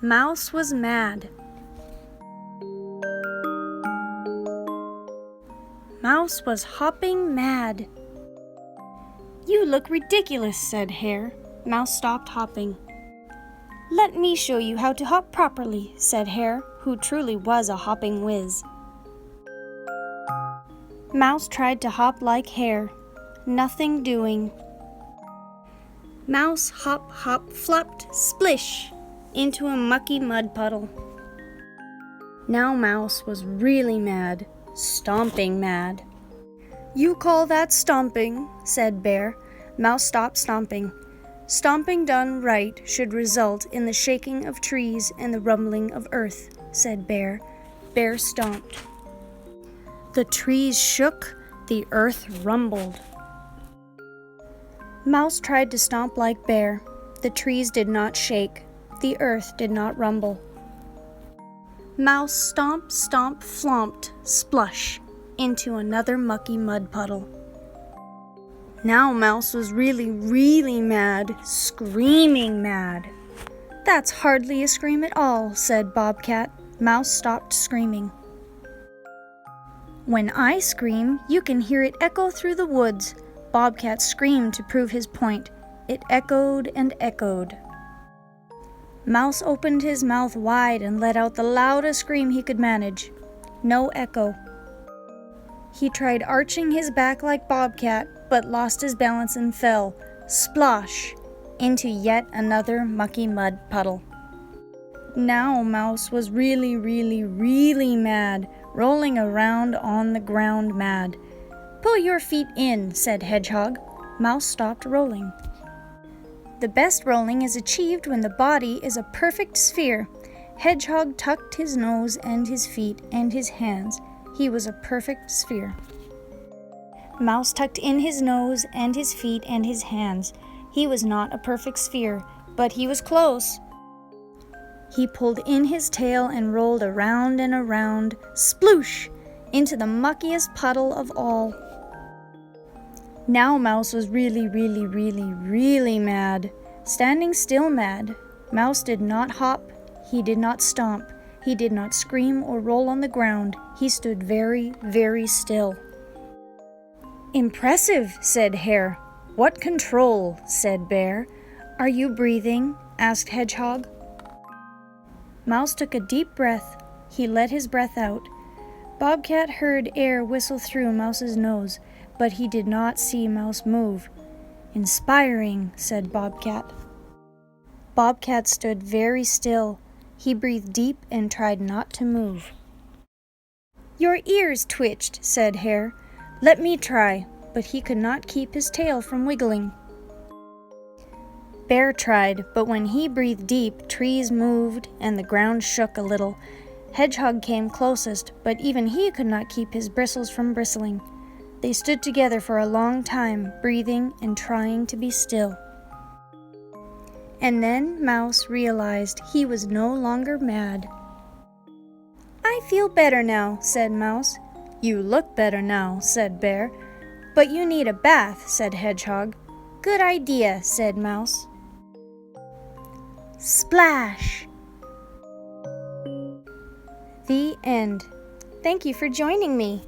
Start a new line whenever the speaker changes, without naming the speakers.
Mouse was mad. Mouse was hopping mad. "You look ridiculous," said Hare. Mouse stopped hopping. "Let me show you how to hop properly," said Hare, who truly was a hopping whiz. Mouse tried to hop like Hare. Nothing doing. Mouse hop, hop, flopped, splish, into a mucky mud puddle. Now Mouse was really mad, stomping mad. "You call that stomping?" said Bear. Mouse stopped stomping. "Stomping done right should result in the shaking of trees and the rumbling of earth," said Bear. Bear stomped. The trees shook, the earth rumbled. Mouse tried to stomp like Bear. The trees did not shake, the earth did not rumble. Mouse stomp, stomp, flomped, splush, into another mucky mud puddle. Now Mouse was really, really mad, screaming mad. "That's hardly a scream at all," said Bobcat. Mouse stopped screaming. "When I scream, you can hear it echo through the woods." Bobcat screamed to prove his point. It echoed and echoed. Mouse opened his mouth wide and let out the loudest scream he could manage. No echo. He tried arching his back like Bobcat, but lost his balance and fell, splosh, into yet another mucky mud puddle. Now Mouse was really, really, really mad, rolling around on the ground mad. "Pull your feet in," said Hedgehog. Mouse stopped rolling. The best rolling is achieved when the body is a perfect sphere. Hedgehog tucked his nose and his feet and his hands. He was a perfect sphere. Mouse tucked in his nose and his feet and his hands. He was not a perfect sphere, but he was close. He pulled in his tail and rolled around and around, sploosh, into the muckiest puddle of all. Now Mouse was really, really, really, really mad, standing still mad. Mouse did not hop, he did not stomp, he did not scream or roll on the ground. He stood very, very still. "Impressive," said Hare. "What control," said Bear. "Are you breathing?" asked Hedgehog. Mouse took a deep breath. He let his breath out. Bobcat heard air whistle through Mouse's nose, but he did not see Mouse move. "Inspiring," said Bobcat. Bobcat stood very still. He breathed deep and tried not to move. "Your ears twitched," said Hare. "Let me try," but he could not keep his tail from wiggling. Bear tried, but when he breathed deep, trees moved and the ground shook a little. Hedgehog came closest, but even he could not keep his bristles from bristling. They stood together for a long time, breathing and trying to be still. And then Mouse realized he was no longer mad. "I feel better now," said Mouse. "You look better now," said Bear. "But you need a bath," said Hedgehog. "Good idea," said Mouse. Splash! The end. Thank you for joining me.